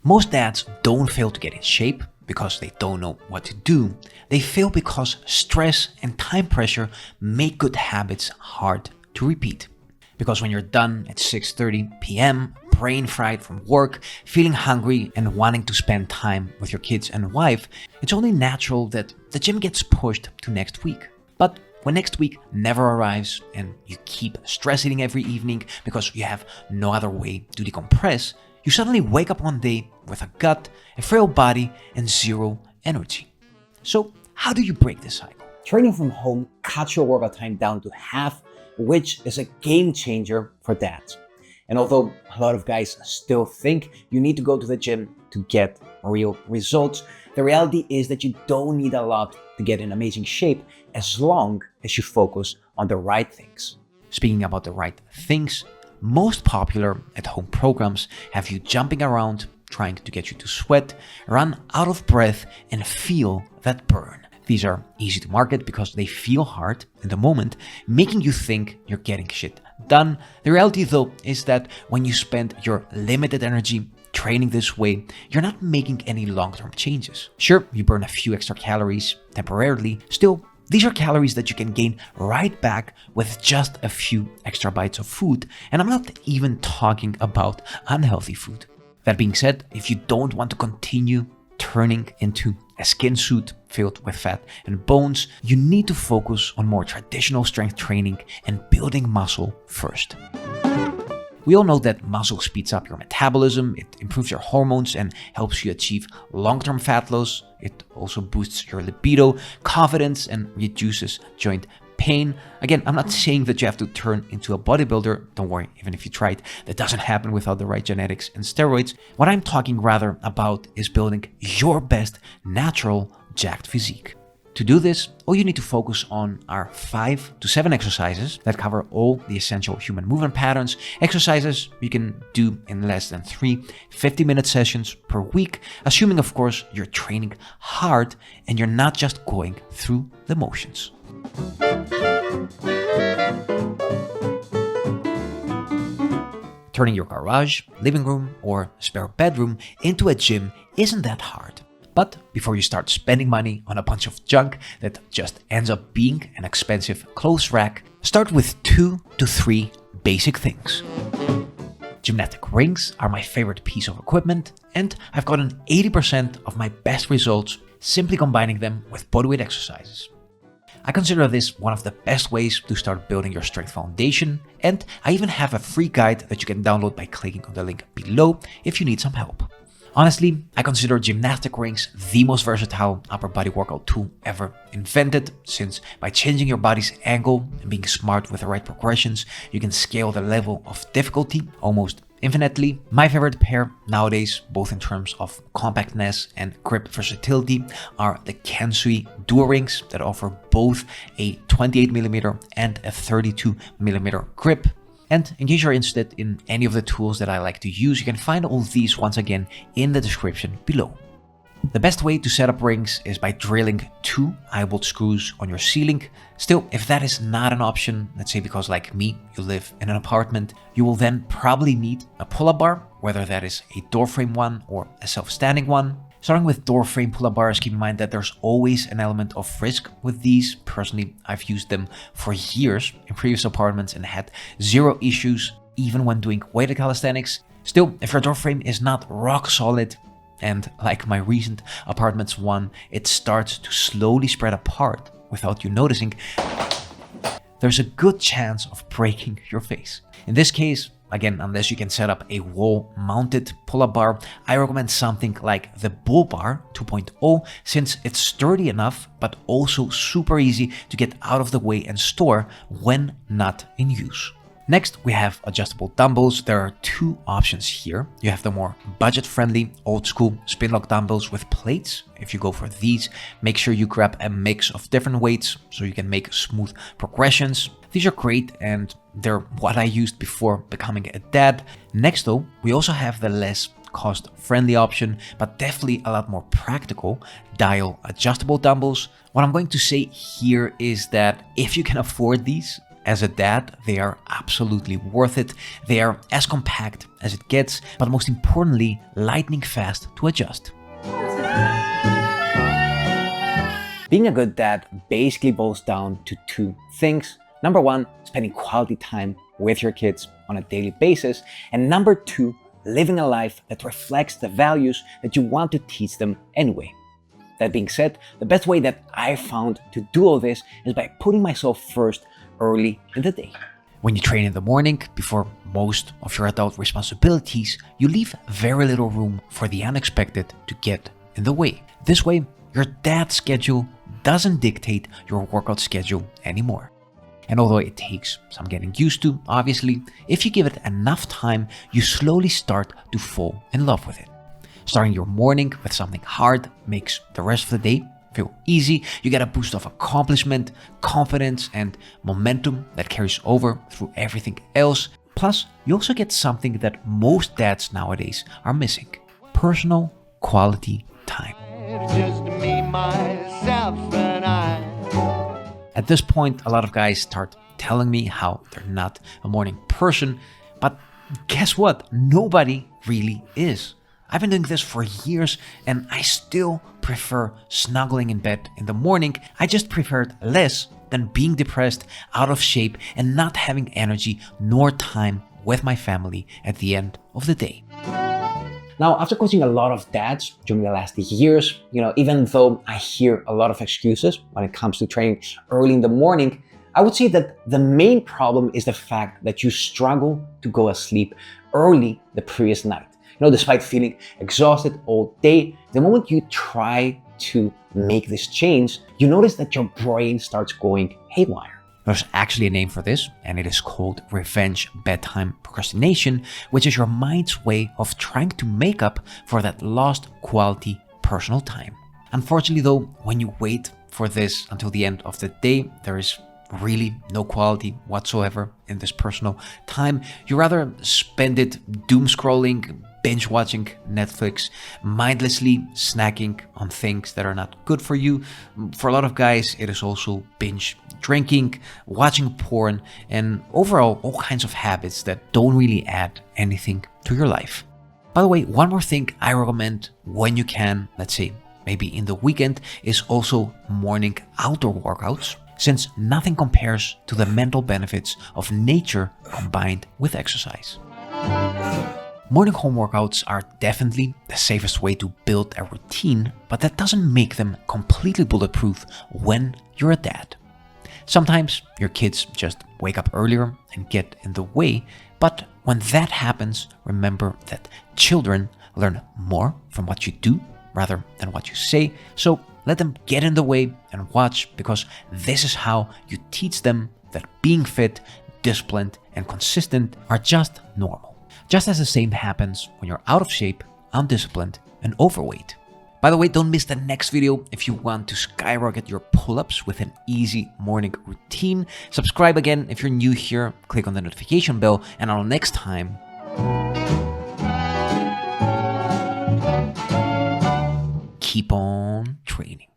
Most dads don't fail to get in shape because they don't know what to do. They fail because stress and time pressure make good habits hard to repeat. Because when you're done at 6:30 p.m., brain fried from work, feeling hungry and wanting to spend time with your kids and wife, it's only natural that the gym gets pushed to next week. But when next week never arrives and you keep stress eating every evening because you have no other way to decompress, you suddenly wake up one day with a gut, a frail body, and zero energy. So how do you break this cycle? Training from home cuts your workout time down to half, which is a game changer for dads. And although a lot of guys still think you need to go to the gym to get real results, the reality is that you don't need a lot to get in amazing shape as long as you focus on the right things. Speaking about the right things, most popular at-home programs have you jumping around, trying to get you to sweat, run out of breath, and feel that burn. These are easy to market because they feel hard in the moment, making you think you're getting shit done. The reality though is that when you spend your limited energy training this way, you're not making any long-term changes. Sure, you burn a few extra calories temporarily. Still, these are calories that you can gain right back with just a few extra bites of food, and I'm not even talking about unhealthy food. That being said, if you don't want to continue turning into a skin suit filled with fat and bones, you need to focus on more traditional strength training and building muscle first. We all know that muscle speeds up your metabolism, it improves your hormones and helps you achieve long-term fat loss. It also boosts your libido, confidence, and reduces joint pain. Again, I'm not saying that you have to turn into a bodybuilder. Don't worry, even if you tried, that doesn't happen without the right genetics and steroids. What I'm talking rather about is building your best natural jacked physique. To do this, all you need to focus on are 5 to 7 exercises that cover all the essential human movement patterns, exercises you can do in less than 3 50-minute sessions per week, assuming of course you're training hard and you're not just going through the motions. Turning your garage, living room, or spare bedroom into a gym isn't that hard. But before you start spending money on a bunch of junk that just ends up being an expensive clothes rack, start with 2 to 3 basic things. Gymnastic rings are my favorite piece of equipment, and I've gotten 80% of my best results simply combining them with bodyweight exercises. I consider this one of the best ways to start building your strength foundation, and I even have a free guide that you can download by clicking on the link below if you need some help. Honestly, I consider gymnastic rings the most versatile upper body workout tool ever invented, since by changing your body's angle and being smart with the right progressions, you can scale the level of difficulty almost infinitely. My favorite pair nowadays, both in terms of compactness and grip versatility, are the Kensui Duo Rings that offer both a 28mm and a 32mm grip. And in case you're interested in any of the tools that I like to use, you can find all these once again in the description below. The best way to set up rings is by drilling 2 eye-bolt screws on your ceiling. Still, if that is not an option, let's say because like me, you live in an apartment, you will then probably need a pull-up bar, whether that is a door frame one or a self-standing one. Starting with door frame pull-up bars, keep in mind that there's always an element of risk with these. Personally, I've used them for years in previous apartments and had zero issues, even when doing weighted calisthenics. Still, if your door frame is not rock solid, and like my recent apartments one, it starts to slowly spread apart without you noticing, there's a good chance of breaking your face. In this case, again, unless you can set up a wall-mounted pull-up bar, I recommend something like the Bull Bar 2.0 since it's sturdy enough but also super easy to get out of the way and store when not in use. Next, we have adjustable dumbbells. There are 2 options here. You have the more budget-friendly, old-school spin-lock dumbbells with plates. If you go for these, make sure you grab a mix of different weights so you can make smooth progressions. These are great and they're what I used before becoming a dad. Next though, we also have the less cost-friendly option, but definitely a lot more practical, dial adjustable dumbbells. What I'm going to say here is that if you can afford these, as a dad, they are absolutely worth it. They are as compact as it gets, but most importantly, lightning fast to adjust. Being a good dad basically boils down to two things. Number one, spending quality time with your kids on a daily basis. And number two, living a life that reflects the values that you want to teach them anyway. That being said, the best way that I found to do all this is by putting myself first early in the day. When you train in the morning, before most of your adult responsibilities, you leave very little room for the unexpected to get in the way. This way, your dad's schedule doesn't dictate your workout schedule anymore. And although it takes some getting used to, obviously, if you give it enough time, you slowly start to fall in love with it. Starting your morning with something hard makes the rest of the day feel easy. You get a boost of accomplishment, confidence, and momentum that carries over through everything else. Plus, you also get something that most dads nowadays are missing: personal quality time. Just me, myself, and I. At this point, a lot of guys start telling me how they're not a morning person, but guess what? Nobody really is. I've been doing this for years and I still prefer snuggling in bed in the morning. I just prefer it less than being depressed, out of shape, and not having energy nor time with my family at the end of the day. Now, after coaching a lot of dads during the last years, even though I hear a lot of excuses when it comes to training early in the morning, I would say that the main problem is the fact that you struggle to go asleep early the previous night. Despite feeling exhausted all day, the moment you try to make this change, you notice that your brain starts going haywire. There's actually a name for this, and it is called revenge bedtime procrastination, which is your mind's way of trying to make up for that lost quality personal time. Unfortunately though, when you wait for this until the end of the day, there is really no quality whatsoever in this personal time. You rather spend it doom scrolling, binge watching Netflix, mindlessly snacking on things that are not good for you. For a lot of guys, it is also binge drinking, watching porn, and overall all kinds of habits that don't really add anything to your life. By the way, one more thing I recommend when you can, let's say maybe in the weekend, is also morning outdoor workouts, since nothing compares to the mental benefits of nature combined with exercise. Morning home workouts are definitely the safest way to build a routine, but that doesn't make them completely bulletproof when you're a dad. Sometimes your kids just wake up earlier and get in the way, but when that happens, remember that children learn more from what you do rather than what you say, so let them get in the way and watch, because this is how you teach them that being fit, disciplined, and consistent are just normal. Just as the same happens when you're out of shape, undisciplined, and overweight. By the way, don't miss the next video if you want to skyrocket your pull-ups with an easy morning routine. Subscribe again if you're new here, click on the notification bell, and until next time, keep on training.